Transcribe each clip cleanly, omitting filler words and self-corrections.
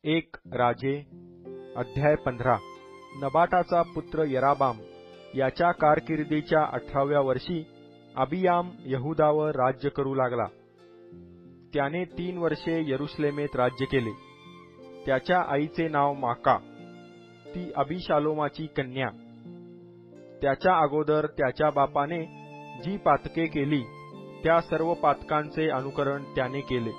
एक राजे अध्याय 15 नबाटाचा पुत्र यराबाम याच्या कारकिर्दीच्या 18व्या वर्षी अबियाम यहुदावर राज्य करू लागला. त्याने 3 वर्षे यरुशलेमेत राज्य केले. त्याच्या आईचे नाव माका, ती अबिशालोमाची कन्या. त्याच्या अगोदर त्याच्या बापाने जी पातके केली त्या सर्व पातकांचे अनुकरण त्याने केले.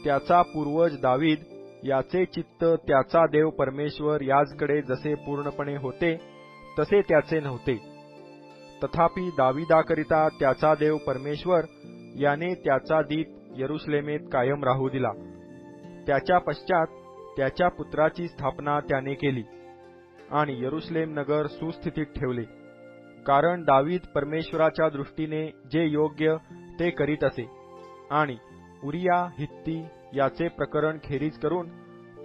त्याचा पूर्वज दावीद याचे चित्त त्याचा देव परमेश्वर याजकडे जसे पूर्णपणे होते तसे त्याचे नव्हते. तथापि दाविदाकरिता त्याचा देव परमेश्वर याने त्याचा दीप यरुशलेमेत कायम राहू दिला. त्याच्या पश्चात त्याच्या पुत्राची स्थापना त्याने केली आणि यरुशलेम नगर सुस्थितीत ठेवले, कारण दावीद परमेश्वराच्या दृष्टीने जे योग्य ते करीत असे. आणि उरिया हित्ती याचे प्रकरण खेरीज करून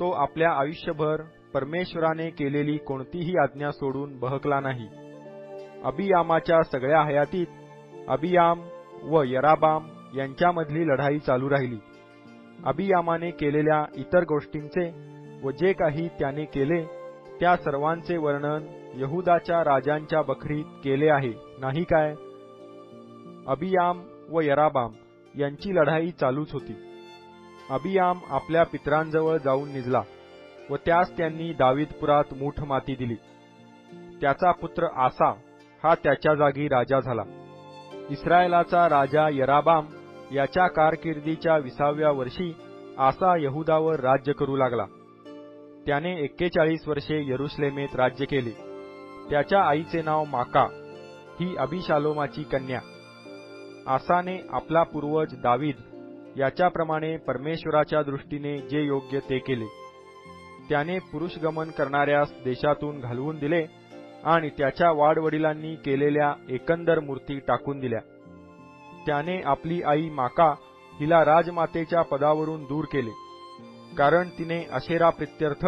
तो आपल्या आयुष्यभर परमेश्वराने केलेली कोणतीही आज्ञा सोडून बहकला नाही. अबियामाच्या सगळ्या हयातीत अबियाम व यराबाम यांच्यामधली लढाई चालू राहिली. अबियामाने केलेल्या इतर गोष्टींचे व जे काही त्याने केले त्या सर्वांचे वर्णन यहुदाच्या राजांच्या बखरीत केले आहे, नाही काय? अबियाम व यराबाम यांची लढाई चालूच होती. अबियाम आपल्या पितरांजवळ जाऊन निजला व त्यास त्यांनी दावीदपुरात मूठ माती दिली. त्याचा पुत्र आसा हा त्याच्या जागी राजा झाला. इस्रायलाचा राजा यराबाम याच्या कारकिर्दीच्या 20व्या वर्षी आसा यहुदावर राज्य करू लागला. त्याने 41 वर्षे यरुशलेमेत राज्य केले. त्याच्या आईचे नाव माका, ही अबिशालोमाची कन्या. आसाने आपला पूर्वज दावीद याच्याप्रमाणे परमेश्वराच्या दृष्टीने जे योग्य ते केले. त्याने पुरुषगमन करणाऱ्यास देशातून घालवून दिले आणि त्याच्या वाडवडिलांनी केलेल्या एकंदर मूर्ती टाकून दिल्या. त्याने आपली आई माका हिला राजमातेच्या पदावरून दूर केले, कारण तिने अशेरा प्रित्यर्थ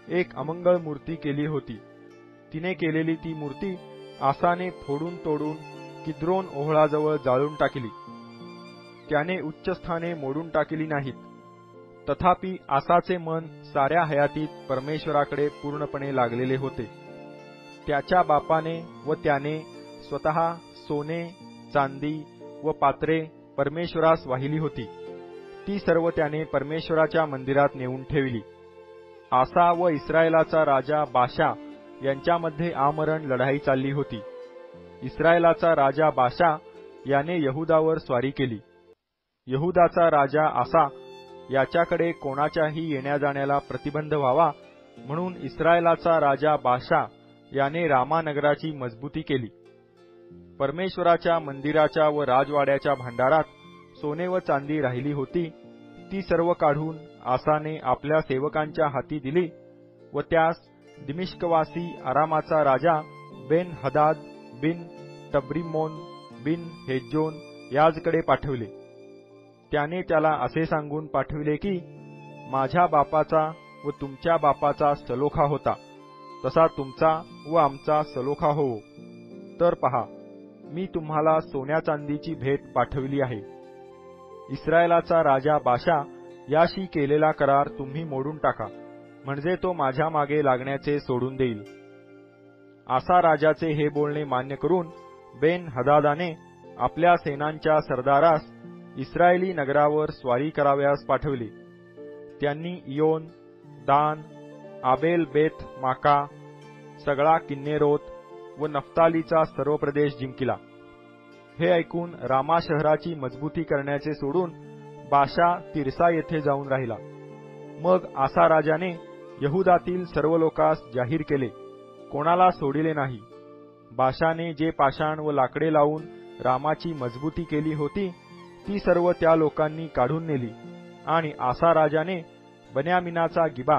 एक अमंगळ मूर्ती केली होती. तिने केलेली ती मूर्ती आसाने फोडून तोडून किद्रोन ओहळाजवळ जाळून टाकली. त्याने उच्चस्थाने मोडून टाकली नाहीत. तथापि आसाचे मन साऱ्या हयातीत परमेश्वराकडे पूर्णपणे लागलेले होते. त्याच्या बापाने व त्याने स्वतः सोने, चांदी व पात्रे परमेश्वरास वाहिली होती. ती सर्व त्याने परमेश्वराच्या मंदिरात नेऊन ठेवली. आसा व इस्रायलाचा राजा बाशा यांच्यामध्ये आमरण लढाई चालली होती. इस्रायलाचा राजा बाशा याने यहुदावर स्वारी केली. यहुदाचा राजा आसा याच्याकडे कोणाच्याही येण्या जाण्याला प्रतिबंध व्हावा म्हणून इस्रायलाचा राजा बाशा याने रामा नगराची मजबूती केली. परमेश्वराच्या मंदिराच्या व राजवाड्याच्या भांडारात सोने व चांदी राहिली होती, ती सर्व काढून आसाने आपल्या सेवकांच्या हाती दिली व त्यास दिमिश्कवासी आरामाचा राजा बेन हदाद बिन टब्रिमोन बिन हेजोन याजकडे पाठवले. त्याने त्याला असे सांगून पाठविले की माझ्या बापाचा व तुमच्या बापाचा सलोखा होता तसा तुमचा व आमचा सलोखा होवो. तर पहा, मी तुम्हाला सोन्या चांदीची भेट पाठविली आहे. इस्रायलाचा राजा बाशा याशी केलेला करार तुम्ही मोडून टाका, म्हणजे तो माझ्या मागे लागण्याचे सोडून देईल. आसा राजाचे हे बोलणे मान्य करून बेन हदादाने आपल्या सेनांच्या सरदारास इस्रायली नगरावर स्वारी कराव्यास पाठवले. त्यांनी इयोन, दान, आबेल बेथ माका, सगळा किन्नेरोत व नफ्तालीचा सर्व प्रदेश जिंकिला. हे ऐकून रामा शहराची मजबूती करण्याचे सोडून बाशा तिरसा येथे जाऊन राहिला. मग आसा राजाने यहुदातील सर्व लोकांस जाहीर केले, कोणाला सोडिले नाही. बाशाने जे पाषाण व लाकडे लावून रामाची मजबूती केली होती ती सर्व त्या लोकांनी काढून नेली आणि आसा राजाने बन्यामिनाचा गिबा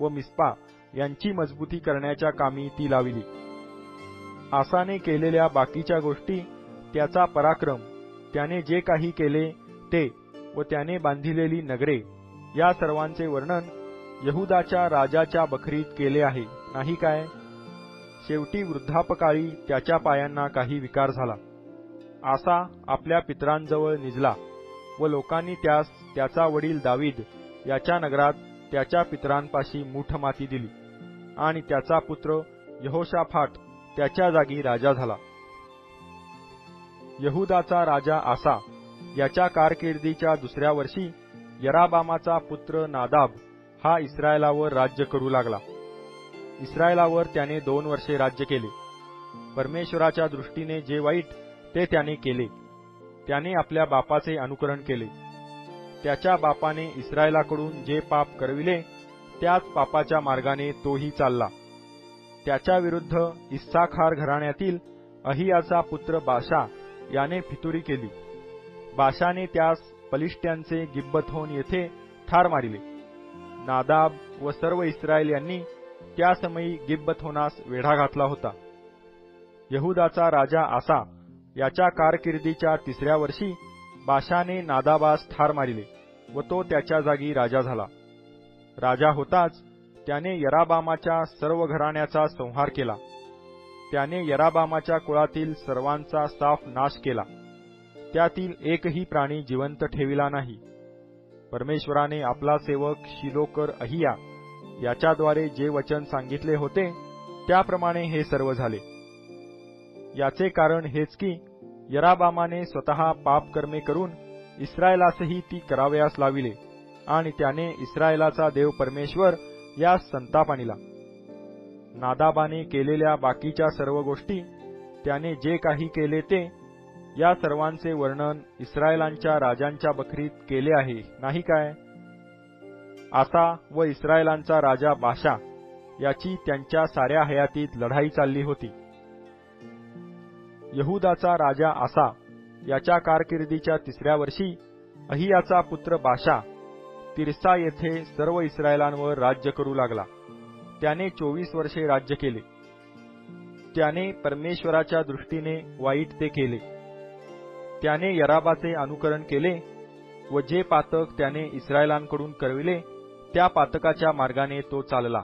व मिस्पा यांची मजबूती करण्याच्या कामी ती लाविली. आसाने केलेल्या बाकीच्या गोष्टी, त्याचा पराक्रम, त्याने जे काही केले ते व त्याने बांधिलेली नगरे या सर्वांचे वर्णन यहुदाच्या राजाच्या बखरीत केले आहे, नाही काय? शेवटी वृद्धापकाळी त्याच्या पायांना काही विकार झाला. आसा आपल्या पितरांजवळ निजला व लोकांनी त्यास त्याचा वडील दावीद याच्या नगरात त्याच्या पितरांपाशी मूठ माती दिली आणि त्याचा पुत्र यहोशाफाट त्याच्या जागी राजा झाला. यहुदाचा राजा आसा याच्या कारकिर्दीच्या दुसऱ्या वर्षी यराबामाचा पुत्र नादाब हा इस्रायलावर राज्य करू लागला. इस्रायलावर त्याने 2 वर्षे राज्य केले. परमेश्वराच्या दृष्टीने जे वाईट ते त्याने केले. त्याने आपल्या बापाचे अनुकरण केले. त्याच्या बापाने इस्रायलाकडून जे पाप करविले त्याच पापाच्या मार्गाने तोही चालला. त्याच्या विरुद्ध इस्साखार घराण्यातील अहियाचा पुत्र बाशा याने फितुरी केली. बाशाने त्यास पलिष्ट्यांचे गिब्बथोन येथे ठार मारिले. नादाब व सर्व इस्रायल यांनी त्या समयी गिब्बथोनास वेढा घातला होता. यहुदाचा राजा आसा याच्या कारकिर्दीच्या 3ऱ्या वर्षी बाशाने नादाबास ठार मारिले व तो त्याच्या जागी राजा झाला. राजा होताच त्याने यराबामाच्या सर्व घराण्याचा संहार केला. त्याने यराबामाच्या कुळातील सर्वांचा साफ नाश केला. त्यातील एकही प्राणी जिवंत ठेविला नाही. परमेश्वराने आपला सेवक शिलोकर अहिया याच्याद्वारे जे वचन सांगितले होते त्याप्रमाणे हे सर्व झाले. याचे कारण हेच की यराबामाने स्वतः पापकर्मे करून इस्रायलासही ती करावयास लाविले आणि त्याने इस्रायलाचा देव परमेश्वर यास संताप आणला. नादाबाने केलेल्या बाकीच्या सर्व गोष्टी त्याने जे काही केले ते या सर्वांचे वर्णन इस्रायलांच्या राजांच्या बखरीत केले आहे नाही काय. आसा व इस्रायलांचा राजा बाशा याची त्यांच्या साऱ्या हयातीत लढाई चालली होती. यहुदाचा राजा आसा याच्या कारकिर्दीच्या 3ऱ्या वर्षी अहियाचा पुत्र बाशा तिर्सा येथे सर्व इस्रायलांवर राज्य करू लागला. त्याने 24 वर्षे राज्य केले. त्याने परमेश्वराच्या दृष्टीने वाईट ते केले. त्याने यराबाचे अनुकरण केले व जे पातक त्याने इस्रायलांकडून करविले त्या पातकाच्या मार्गाने तो चालला.